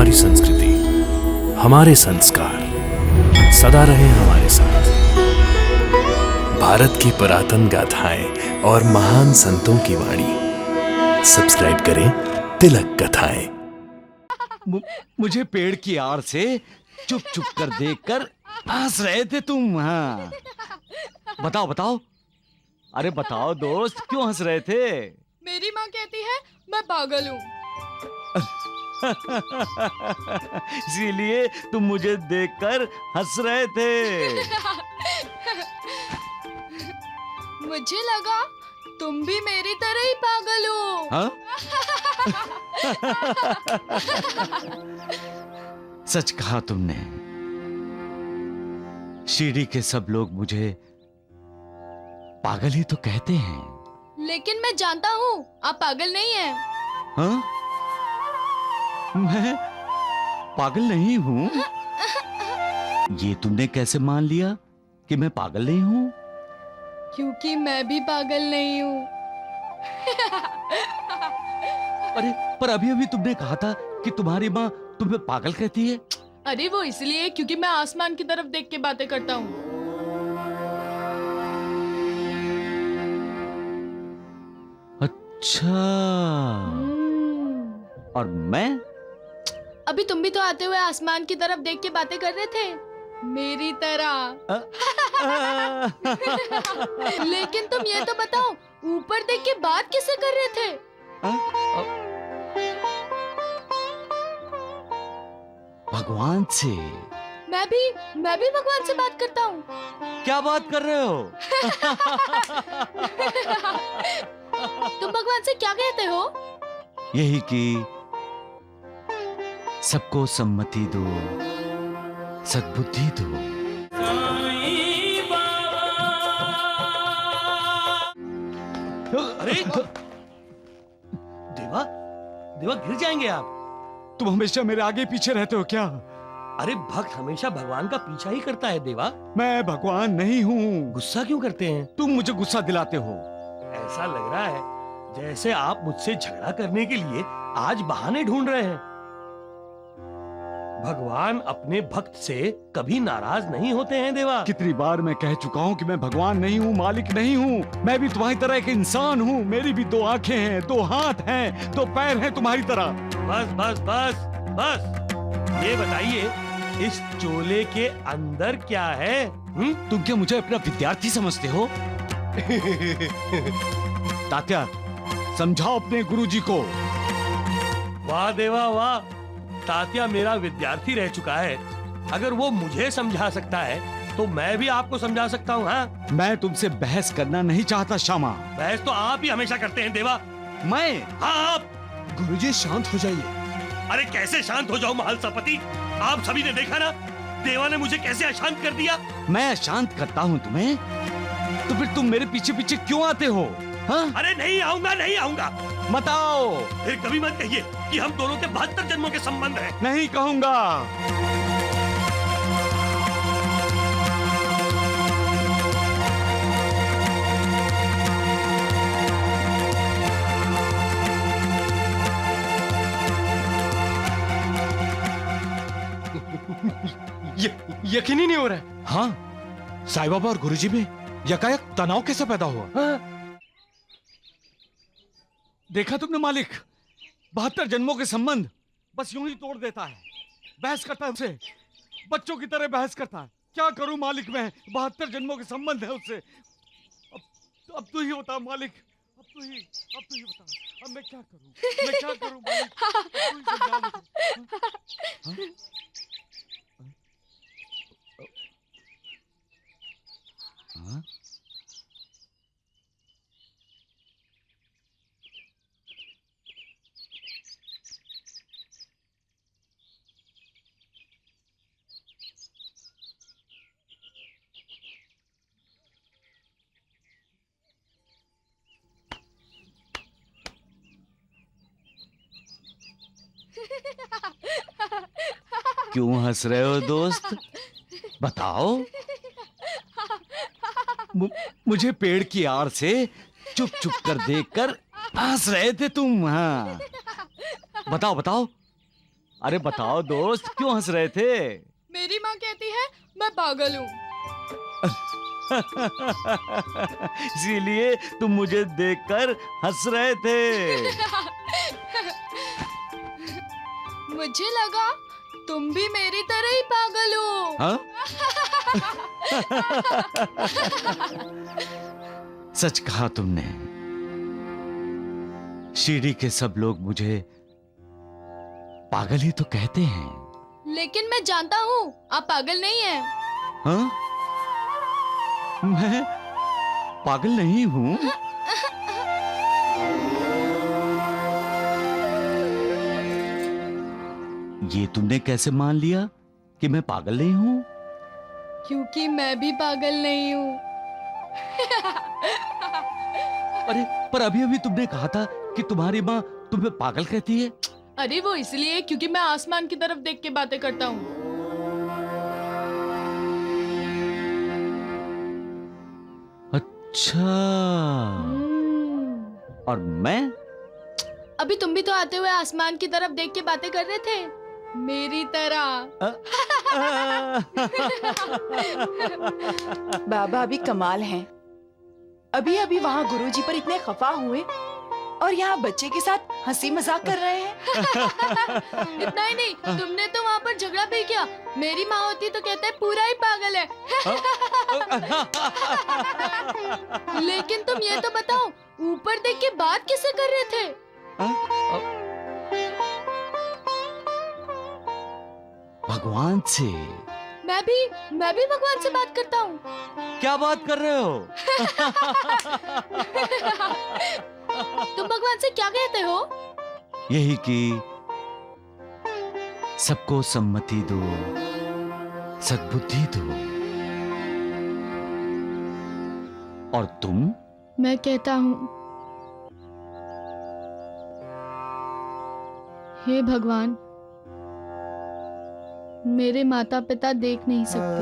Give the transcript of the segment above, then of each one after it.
हमारी संस्कृति, हमारे संस्कार सदा रहे हमारे साथ। भारत की पुरातन गाथाएं और महान संतों की वाणी। सब्सक्राइब करें तिलक कथाएं। मुझे पेड़ की आड़ से चुप चुप कर देखकर हंस रहे थे तुम। हाँ, बताओ बताओ, अरे बताओ दोस्त, क्यों हंस रहे थे? मेरी माँ कहती है मैं पागल हूँ। इसीलिए तुम मुझे देखकर हंस रहे थे। मुझे लगा तुम भी मेरी तरह ही पागल हो। हाँ? सच कहा तुमने। शिरडी के सब लोग मुझे पागल ही तो कहते हैं। लेकिन मैं जानता हूँ आप पागल नहीं हैं। हाँ? मैं पागल नहीं हूँ? ये तुमने कैसे मान लिया कि मैं पागल नहीं हूँ? क्योंकि मैं भी पागल नहीं हूँ। अरे पर अभी अभी तुमने कहा था कि तुम्हारी माँ तुम्हें पागल कहती है। अरे वो इसलिए क्योंकि मैं आसमान की तरफ देख के बातें करता हूँ। अच्छा, और मैं? अभी तुम भी तो आते हुए आसमान की तरफ देख के बातें कर रहे थे, मेरी तरह। लेकिन तुम ये तो बताओ, ऊपर देख के बात किससे कर रहे थे? भगवान से। मैं भी भगवान से बात करता हूँ। क्या बात कर रहे हो? तुम भगवान से क्या कहते हो? यही कि सबको सम्मति दो, सद्बुद्धि दो। अरे देवा, देवा गिर जाएंगे आप। तुम हमेशा मेरे आगे पीछे रहते हो क्या? अरे भक्त हमेशा भगवान का पीछा ही करता है देवा। मैं भगवान नहीं हूँ। गुस्सा क्यों करते हैं? तुम मुझे गुस्सा दिलाते हो। ऐसा लग रहा है जैसे आप मुझसे झगड़ा करने के लिए आज बहाने ढूंढ रहे हैं। भगवान अपने भक्त से कभी नाराज नहीं होते हैं देवा। कितनी बार मैं कह चुका हूँ कि मैं भगवान नहीं हूँ, मालिक नहीं हूँ। मैं भी तुम्हारी तरह एक इंसान हूँ। मेरी भी दो आंखें हैं, दो हाथ हैं, दो पैर हैं तुम्हारी तरह। बस बस बस बस, ये बताइए इस चोले के अंदर क्या है? तुम क्या मुझे अपना विद्यार्थी समझते हो? तात्या, समझाओ अपने गुरुजी को। वाह देवा वाह, तात्या मेरा विद्यार्थी रह चुका है। अगर वो मुझे समझा सकता है तो मैं भी आपको समझा सकता हूँ। हाँ, मैं तुमसे बहस करना नहीं चाहता श्यामा। बहस तो आप ही हमेशा करते हैं देवा। मैं? हाँ आप। गुरुजी शांत हो जाइए। अरे कैसे शांत हो जाऊं महालसापति? आप सभी ने देखा ना, देवा ने मुझे कैसे अशांत कर दिया। मैं अशांत करता हूँ तुम्हें? तो फिर तुम मेरे पीछे पीछे क्यों आते हो? हाँ? अरे नहीं आऊंगा, नहीं आऊंगा। मत आओ। फिर कभी मत कहिए कि हम दोनों के 72 जन्मों के संबंध हैं। नहीं कहूंगा। यकीन ही नहीं हो रहा है। हाँ? साईं बाबा और गुरुजी में यकायक तनाव कैसे पैदा हुआ? देखा तुमने मालिक, 72 जन्मों के संबंध बस यूं ही तोड़ देता है। बहस करता है उससे, बच्चों की तरह बहस करता है। क्या करूं मालिक, मैं 72 जन्मों के संबंध है उससे। अब तू ही बता मालिक, अब तू ही बता। अब मैं क्या करूं मालिक? अब तू ही समझा मुझे। हाँ? क्यों हंस रहे हो दोस्त? बताओ। मुझे पेड़ की आड़ से चुप चुप कर देखकर हंस रहे थे तुम। हाँ, बताओ बताओ, अरे बताओ दोस्त, क्यों हंस रहे थे? मेरी माँ कहती है मैं पागल हूँ। इसीलिए तुम मुझे देखकर हंस रहे थे। मुझे लगा तुम भी मेरी तरह ही पागल हो। हाँ? सच कहा तुमने। शिरडी के सब लोग मुझे पागल ही तो कहते हैं। लेकिन मैं जानता हूँ आप पागल नहीं हैं। हाँ? मैं पागल नहीं हूँ। ये तुमने कैसे मान लिया कि मैं पागल नहीं हूँ? क्योंकि मैं भी पागल नहीं हूँ। अरे पर अभी अभी तुमने कहा था कि तुम्हारी माँ तुम्हें पागल कहती है। अरे वो इसलिए क्योंकि मैं आसमान की तरफ देख के बातें करता हूँ। अच्छा। और मैं? अभी तुम भी तो आते हुए आसमान की तरफ देख के बातें कर रहे थे, मेरी तरह। बाबा अभी कमाल हैं। अभी अभी वहाँ गुरुजी पर इतने खफा हुए और यहाँ बच्चे के साथ हंसी मजाक कर रहे हैं। इतना ही नहीं, तुमने तो वहाँ पर झगड़ा भी किया। मेरी माँ होती तो कहते पूरा ही पागल है। लेकिन तुम ये तो बताओ, ऊपर देख के बात किससे कर रहे थे? भगवान से। मैं भी भगवान से बात करता हूँ। क्या बात कर रहे हो? तुम भगवान से क्या कहते हो? यही कि सबको सम्मति दो, सद्बुद्धि दो। और तुम? मैं कहता हूँ, हे भगवान, मेरे माता पिता देख नहीं सकते,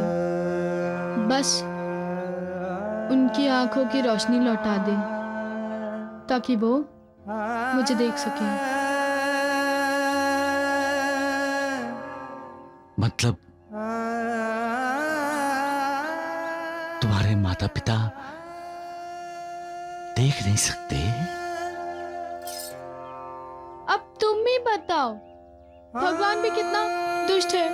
बस उनकी आंखों की रोशनी लौटा दे ताकि वो मुझे देख सके। मतलब तुम्हारे माता पिता देख नहीं सकते? अब तुम ही बताओ, भगवान भी कितना दुष्ट है।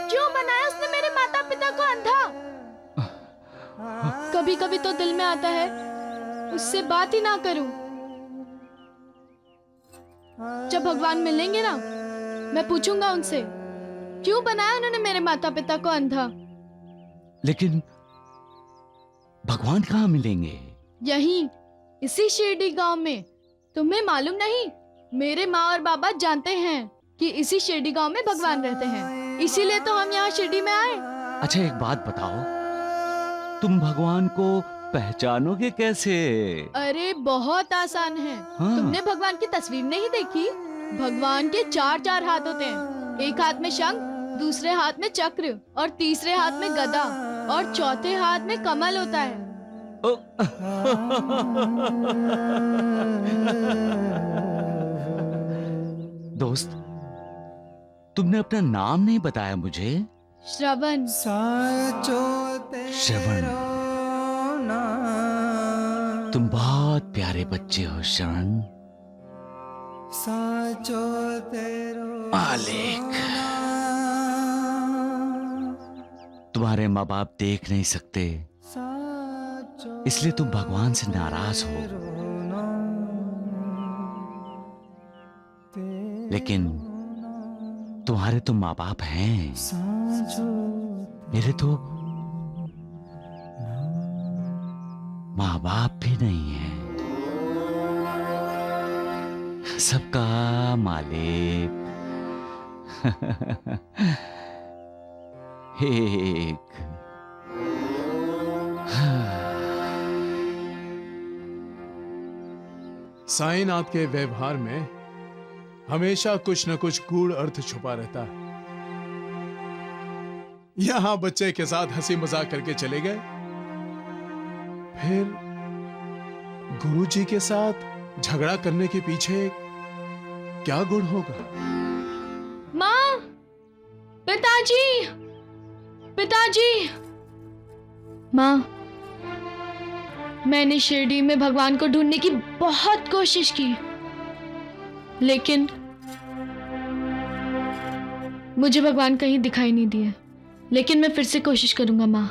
क्यों बनाया उसने मेरे माता पिता को अंधा? कभी कभी तो दिल में आता है उससे बात ही ना करूं। जब भगवान मिलेंगे ना, मैं पूछूंगा उनसे क्यों बनाया उन्होंने मेरे माता पिता को अंधा। लेकिन भगवान कहाँ मिलेंगे? यहीं इसी शिरडी गांव में। तुम्हें मालूम नहीं, मेरे माँ और बाबा जानते हैं कि इसी शिरडी गांव में भगवान रहते हैं, इसीलिए तो हम यहाँ शिरडी में आए। अच्छा एक बात बताओ, तुम भगवान को पहचानोगे कैसे? अरे बहुत आसान है। हाँ। तुमने भगवान की तस्वीर नहीं देखी? भगवान के चार हाथ होते हैं। एक हाथ में शंख, दूसरे हाथ में चक्र और तीसरे हाथ में गदा और चौथे हाथ में कमल होता है। दोस्त, तुमने अपना नाम नहीं बताया मुझे। श्रवण। श्रवण, तुम बहुत प्यारे बच्चे हो श्रवण। मालिक, तुम्हारे माँ बाप देख नहीं सकते, इसलिए तुम भगवान से नाराज हो। लेकिन तुम्हारे तो माँ बाप हैं, मेरे तो माँ बाप भी नहीं है। सबका मालिक एक। साईनाथ के व्यवहार में हमेशा कुछ न कुछ गूढ़ अर्थ छुपा रहता है। यहां बच्चे के साथ हंसी मजाक करके चले गए, फिर गुरुजी के साथ झगड़ा करने के पीछे क्या गुण होगा? माँ, पिताजी, पिताजी। माँ, मैंने शिरडी में भगवान को ढूंढने की बहुत कोशिश की, लेकिन मुझे भगवान कहीं दिखाई नहीं दिए। लेकिन मैं फिर से कोशिश करूंगा माँ।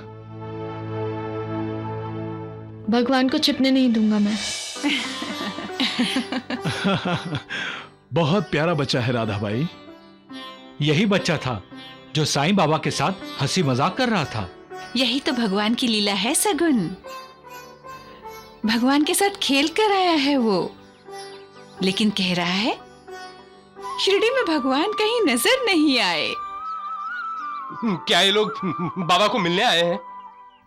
भगवान को छिपने नहीं दूंगा मैं। बहुत प्यारा बच्चा है राधा बाई। यही बच्चा था जो साईं बाबा के साथ हंसी मजाक कर रहा था। यही तो भगवान की लीला है सगुन। भगवान के साथ खेल कर आया है वो, लेकिन कह रहा है शिरडी में भगवान कहीं नजर नहीं आए। क्या ये लोग बाबा को मिलने आए हैं?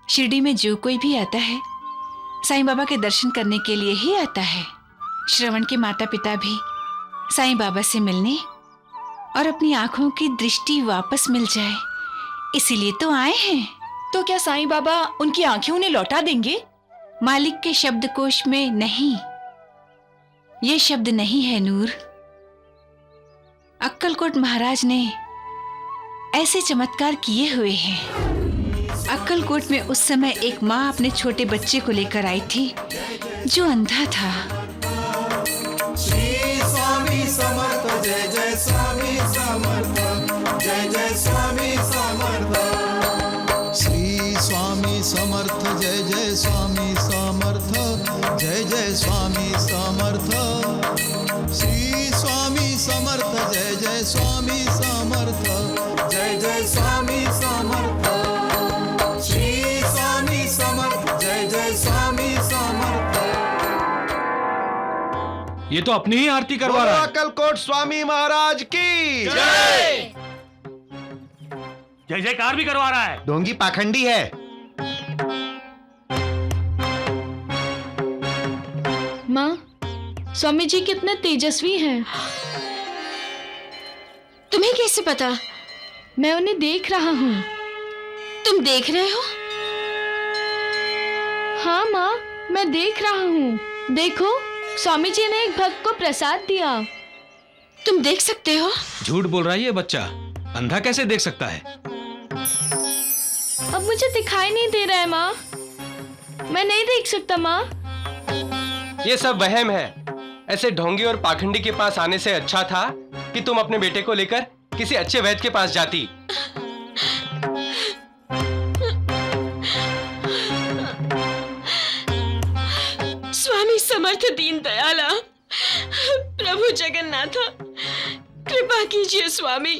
शिरडी में जो कोई भी आता है साईं बाबा के दर्शन करने के लिए ही आता है। श्रवण के माता पिता भी साईं बाबा से मिलने और अपनी आंखों की दृष्टि वापस मिल जाए, इसीलिए तो आए हैं। तो क्या साईं बाबा उनकी आंखें उन्हें लौटा देंगे? मालिक के शब्दकोश में नहीं, ये शब्द नहीं है नूर। अक्कलकोट महाराज ने ऐसे चमत्कार किए हुए हैं। अक्कलकोट में उस समय एक माँ अपने छोटे बच्चे को लेकर आई थी जो अंधा था। श्री स्वामी समर्थ, जय जय स्वामी समर्थ, जय जय स्वामी समर्थ। श्री स्वामी समर्थ, जय जय स्वामी समर्थ, जय जय स्वामी समर्थ। श्री स्वामी समर्थ, जय जय स्वामी समर्थ, जय जय स्वामी समर्थ। श्री स्वामी समर्थ, जय जय स्वामी समर्थ। ये तो अपनी ही आरती करवा रहा है। अक्कलकोट स्वामी महाराज की जय जयकार भी करवा रहा है। ढोंगी पाखंडी है। माँ, स्वामी जी कितने तेजस्वी हैं। तुम्हें कैसे पता? मैं उन्हें देख रहा हूँ। तुम देख रहे हो? हाँ माँ, मैं देख रहा हूँ। देखो, स्वामी जी ने एक भक्त को प्रसाद दिया। तुम देख सकते हो? झूठ बोल रहा है ये बच्चा। अंधा कैसे देख सकता है? अब मुझे दिखाई नहीं दे रहा है माँ। मैं नहीं देख सकता माँ। ये सब वहम है। ऐसे ढोंगी और पाखंडी के पास आने से अच्छा था कि तुम अपने बेटे को लेकर किसी अच्छे वैद्य के पास जाती। स्वामी समर्थ दीन दयाला, प्रभु जगन्नाथ, कृपा कीजिए स्वामी।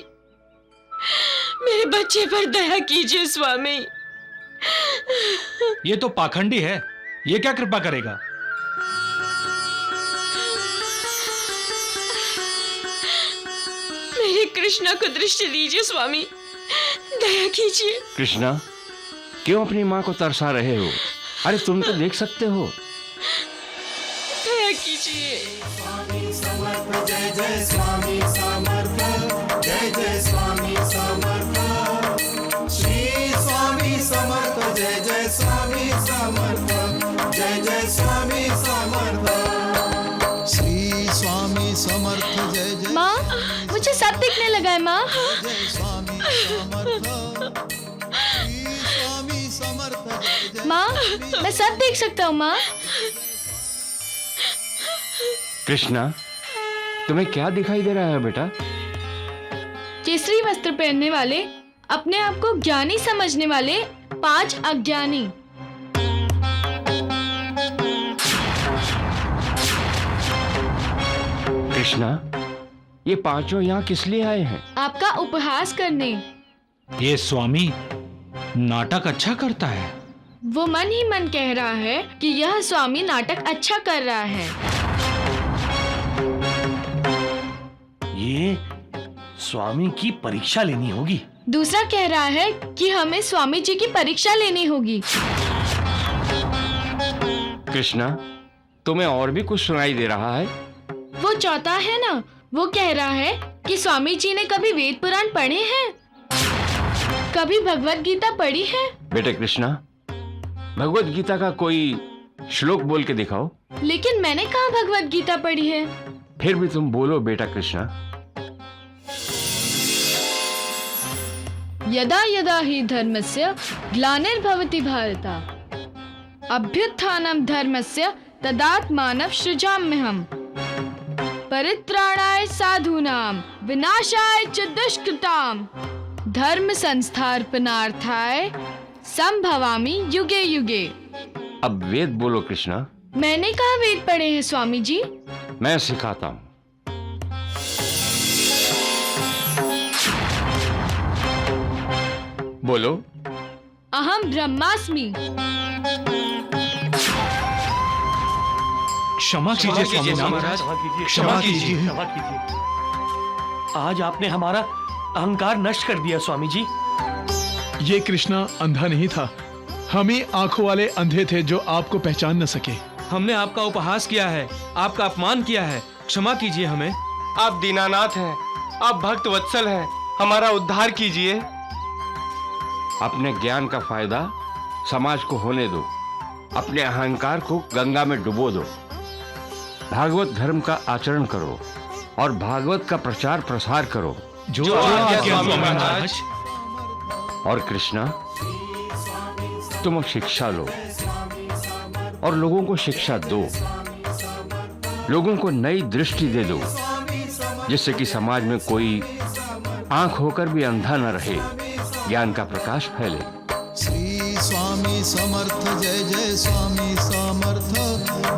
मेरे बच्चे पर दया कीजिए स्वामी। ये तो पाखंडी है, ये क्या कृपा करेगा? मेरे कृष्णा को दृष्टि दीजिए स्वामी, दया कीजिए। कृष्णा, क्यों अपनी माँ को तरसा रहे हो? अरे तुम तो देख सकते हो। दया कीजिए। स्वामी समर्थ, जय जय स्वामी समर्थ, जय जय स्वामी समर्थ। श्री स्वामी समर्थ, जय जय स्वामी समर्थ, जय जय स्वामी समर्थ। श्री स्वामी समर्थ, जय जय। माँ, मुझे सब दिखने लगा है माँ। जय स्वामी समर्थ। श्री स्वामी समर्थ, जय जय। माँ, मैं सब देख सकता हूँ माँ। कृष्णा, तुम्हें क्या दिखाई दे रहा है बेटा? केसरी वस्त्र पहनने वाले, अपने आप को ज्ञानी समझने वाले 5 अज्ञानी। कृष्णा, ये पांचों यहाँ किस लिए आए हैं? आपका उपहास करने। ये स्वामी नाटक अच्छा करता है। वो मन ही मन कह रहा है कि यह स्वामी नाटक अच्छा कर रहा है। ये स्वामी की परीक्षा लेनी होगी। दूसरा कह रहा है कि हमें स्वामी जी की परीक्षा लेनी होगी। कृष्णा, तुम्हें और भी कुछ सुनाई दे रहा है? वो चौथा है ना, वो कह रहा है कि स्वामी जी ने कभी वेद पुराण पढ़े हैं, कभी भगवत गीता पढ़ी है। बेटे कृष्णा, भगवत गीता का कोई श्लोक बोल के दिखाओ। लेकिन मैंने कहाँ भगवत गीता पढ़ी है। फिर भी तुम बोलो बेटा कृष्णा। यदा यदा हि धर्मस्य ग्लानिर्भवति भारत अभ्युत्थानं धर्मस्य तदात्मानं सृजाम्यहम् परित्राणाय साधूनां विनाशाय च दुष्कृतां धर्म संस्थापनार्थाय संभवामि युगे युगे। अब वेद बोलो कृष्णा। मैंने कहा वेद पढ़े हैं स्वामी जी। मैं सिखाता हूं। बोलो। अहम ब्रह्मास्मि। क्षमा कीजिए स्वामी महाराज, क्षमा कीजिए, क्षमा कीजिए। आज आपने हमारा अहंकार नष्ट कर दिया स्वामी जी। ये कृष्णा अंधा नहीं था, हम ही आंखों वाले अंधे थे जो आपको पहचान न सके। हमने आपका उपहास किया है, आपका अपमान किया है, क्षमा कीजिए हमें। आप दीनानाथ हैं, आप भक्त वत्सल हैं, हमारा उद्धार कीजिए। अपने ज्ञान का फायदा समाज को होने दो, अपने अहंकार को गंगा में डुबो दो। भागवत धर्म का आचरण करो और भागवत का प्रचार प्रसार करो। जो आज्ञा स्वामी महाराज। और कृष्णा, तुम शिक्षा लो और लोगों को शिक्षा दो, लोगों को नई दृष्टि दे दो, जिससे कि समाज में कोई आंख होकर भी अंधा न रहे, ज्ञान का प्रकाश फैले। श्री स्वामी समर्थ जय जय स्वामी समर्थ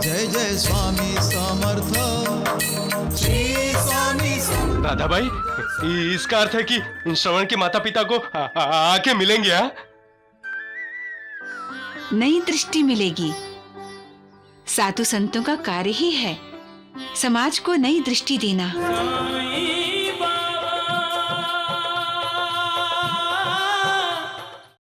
जय जय स्वामी समर्थ श्री स्वामी। दादा भाई, इसका अर्थ है कि श्रवण के माता पिता को आके मिलेंगे। हाँ, नई दृष्टि मिलेगी। साधु संतों का कार्य ही है समाज को नई दृष्टि देना।